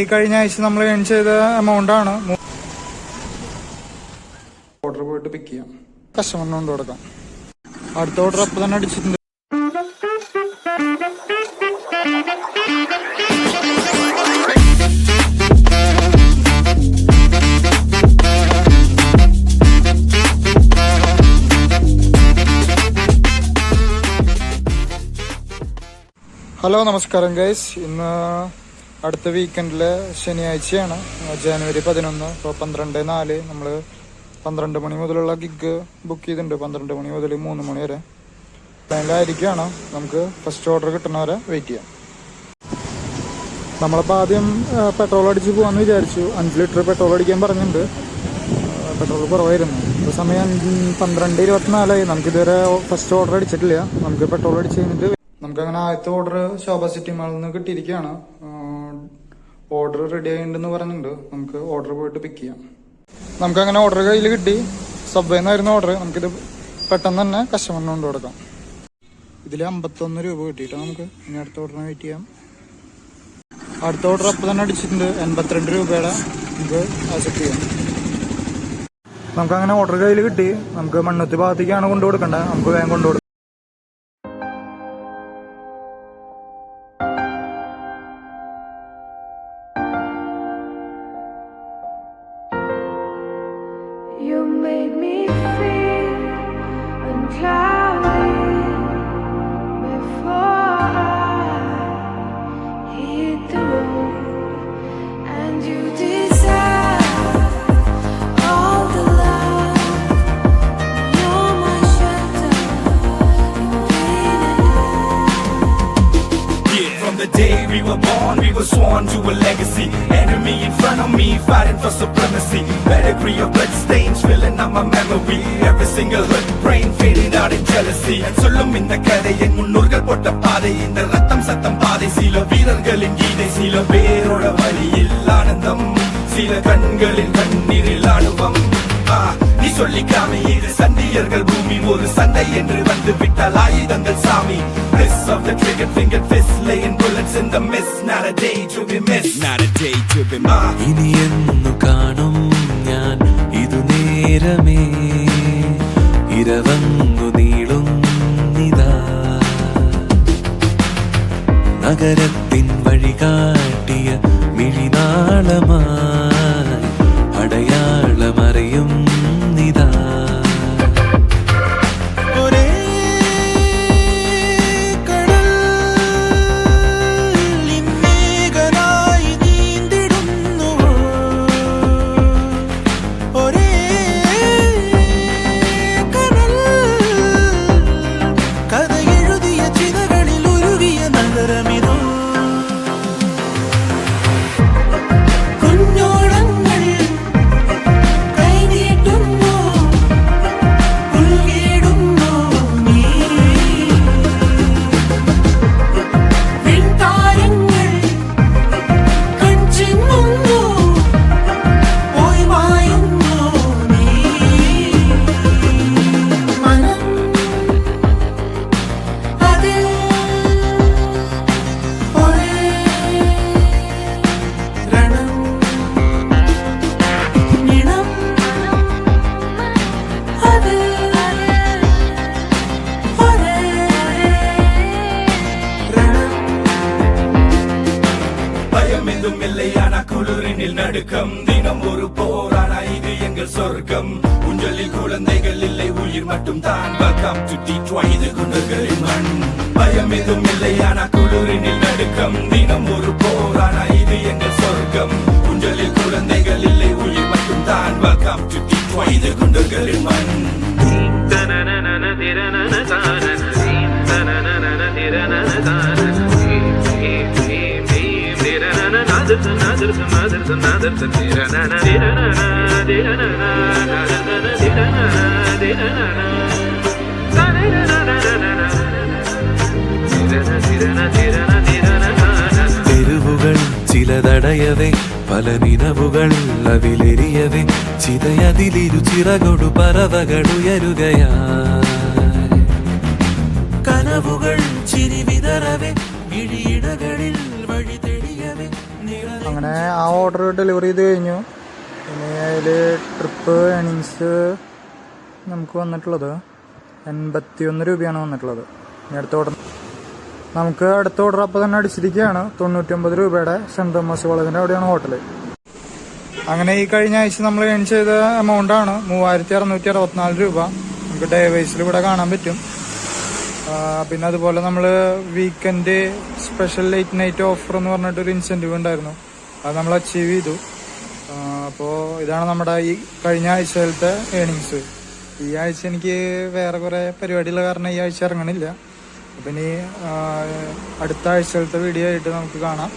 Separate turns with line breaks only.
ഈ കഴിഞ്ഞ ആഴ്ച നമ്മൾ ഏൺ ചെയ്ത എമൗണ്ട് ആണ്. ഓർഡർ പോയിട്ട് പിക്ക് ചെയ്യാം, കസ്റ്റമറിന് കൊണ്ട് കൊടുക്കാം. അടുത്ത ഓർഡർ അപ്പം തന്നെ അടിച്ചിട്ടുണ്ട്. ഹലോ, നമസ്കാരം ഗൈസ്. ഇന്ന് അടുത്ത വീക്കെൻഡിലെ ശനിയാഴ്ചയാണ്, ജനുവരി 11. ഇപ്പോൾ 12/4 നമ്മൾ 12 മണി മുതലുള്ള ഗിഗ് ബുക്ക് ചെയ്തിട്ടുണ്ട്. 12 മണി മുതൽ 3 മണി വരെ അതിലായിരിക്കുകയാണ്. നമുക്ക് ഫസ്റ്റ് ഓർഡർ കിട്ടുന്നവരെ വെയിറ്റ് ചെയ്യാം. നമ്മളിപ്പോൾ ആദ്യം പെട്രോൾ അടിച്ച് പോകാമെന്ന് വിചാരിച്ചു. 5 ലിറ്റർ പെട്രോൾ അടിക്കാൻ പറഞ്ഞിട്ടുണ്ട്. പെട്രോൾ കുറവായിരുന്നു. ഇപ്പോൾ സമയം 12:24. നമുക്കിതുവരെ ഫസ്റ്റ് ഓർഡർ അടിച്ചിട്ടില്ല. നമുക്ക് പെട്രോൾ അടിച്ച് കഴിഞ്ഞിട്ട് നമുക്കങ്ങനെ ആദ്യത്തെ ഓർഡർ ശോഭ സിറ്റി മാളിൽ നിന്ന് കിട്ടിയിരിക്കുകയാണ്. ഓർഡർ റെഡി ആയിട്ടുണ്ടെന്ന് പറഞ്ഞിട്ടുണ്ട്. നമുക്ക് ഓർഡർ പോയിട്ട് പിക്ക് ചെയ്യാം. നമുക്കങ്ങനെ ഓർഡർ കയ്യിൽ കിട്ടി. സബ്വേന്നായിരുന്നു ഓർഡർ. നമുക്കിത് പെട്ടെന്ന് തന്നെ കസ്റ്റമറിന് കൊണ്ട് കൊടുക്കാം. ഇതിൽ 51 രൂപ കിട്ടിയിട്ട് നമുക്ക് ഇനി അടുത്ത ഓർഡറിന് വെയിറ്റ് ചെയ്യാം. അടുത്ത ഓർഡർ അപ്പം തന്നെ അടിച്ചിട്ടുണ്ട്. 82 രൂപയുടെ നമുക്ക് ആക്സെപ്റ്റ് ചെയ്യാം. നമുക്കങ്ങനെ ഓർഡർ കയ്യിൽ കിട്ടി. നമുക്ക് മണ്ണുത്തി ഭാഗത്തേക്കാണ് കൊണ്ടു കൊടുക്കേണ്ടത്. നമുക്ക് വേഗം കൊണ്ടു കൊടുക്കാം.
You made me feel unclouded before I hit the road, and you deserve all the love. You're my shelter in pain and
Yeah, from the day we were born, we were sworn to a legacy. Enemy in front of me, fighting for supremacy. Pedigree of blood stains filling up my memory. Every single hood brain faded out in jealousy. And sollum inda kadai en munnurgal potta paadai, inda ratham satham paadai. Sila veerargalin geethai, sila veroda valiyil aanandam, sila kangalil kanniril aanuvam. நீ சொல்லிக்காம இது சண்டியர்கள் பூமி, ஒரு சண்டை என்று வந்து விட்டால் ஆயுதங்கள் சாமி. Bliss of the trigger finger fist, laying bullets in the mist. Not a day to be missed, not a day to be missed.
ഇനി എന്നു കാണും ഞാൻ ഇതു നേരമേ, ഇരവന്നു നീളുന്നിതാ. നഗരത്തിൻ വഴി കാട്ടിയ മിഴിനാളമായി അടയാളമറിയും നിതാ. ഒരേ കടൽ ഇന്നേകനായി നീന്തിടുന്നുവോ, ഒരേ കടൽ കഥ എഴുതിയ ചിതകളിൽ ഉരുകിയ നഗരമിതോ.
குளிரினில் நடுக்கம் தினம் ஒரு போரானா இது எங்கள் சொர்க்கம். ஊஞ்சலில் குழந்தைகள் இல்லை, உயிர் மட்டும் தான். Welcome to Detroit, இது குண்டர்களின் மண். பயம் எதுவும் இல்லை, ஆனா குளிரினில் நடுக்கம் தினம் ஒரு போரானா இது எங்கள் சொர்க்கம். ஊஞ்சலில் குழந்தைகள் இல்லை, உயிர் மட்டும் தான். Welcome to Detroit, இது குண்டர்களின் மண்.
തെരുവുകൾ ചിലതടയവേ, പല നിലവുകൾ അവിലെരിയവേ, ചിതയതിലിരു ചിറകൊടു പറവകളുയരുകയായി. കനവുകൾ ചിരി വിതറവേ, ഇഴിയിടകളിൽ വഴി തെളിയവേ, നിറ
അങ്ങനെ ആ ഓർഡർ ഡെലിവറി ചെയ്ത് കഴിഞ്ഞു. ഇനി അതിൽ ട്രിപ്പ് ഏണിങ്സ് നമുക്ക് വന്നിട്ടുള്ളത് 81 രൂപയാണ് വന്നിട്ടുള്ളത്. ഇനി അടുത്ത ഓർഡർ നമുക്ക് അടുത്ത ഓർഡർ അപ്പോൾ തന്നെ അടിച്ചിരിക്കുകയാണ്. 99 രൂപയുടെ സെൻറ് തോമസ് കോളേജിൻ്റെ അവിടെയാണ് ഹോട്ടൽ. അങ്ങനെ ഈ കഴിഞ്ഞ ആഴ്ച നമ്മൾ ഏൺ ചെയ്ത എമൗണ്ടാണ് 3664 രൂപ. നമുക്ക് ഡേ വൈസിൽ ഇവിടെ കാണാൻ പറ്റും. പിന്നെ അതുപോലെ നമ്മൾ weekend special late night offer എന്ന് പറഞ്ഞിട്ടൊരു ഇൻസെൻറ്റീവ് ഉണ്ടായിരുന്നു. അത് നമ്മൾ അച്ചീവ് ചെയ്തു. അപ്പോൾ ഇതാണ് നമ്മുടെ ഈ കഴിഞ്ഞ ആഴ്ചയിലത്തെ ഏണിങ്സ്. ഈ ആഴ്ച എനിക്ക് വേറെ കുറേ പരിപാടിയുള്ള കാരണം ഈ ആഴ്ച ഇറങ്ങണില്ല. അപ്പം ഇനി അടുത്ത ആഴ്ചയിലത്തെ വീഡിയോ ആയിട്ട് നമുക്ക് കാണാം.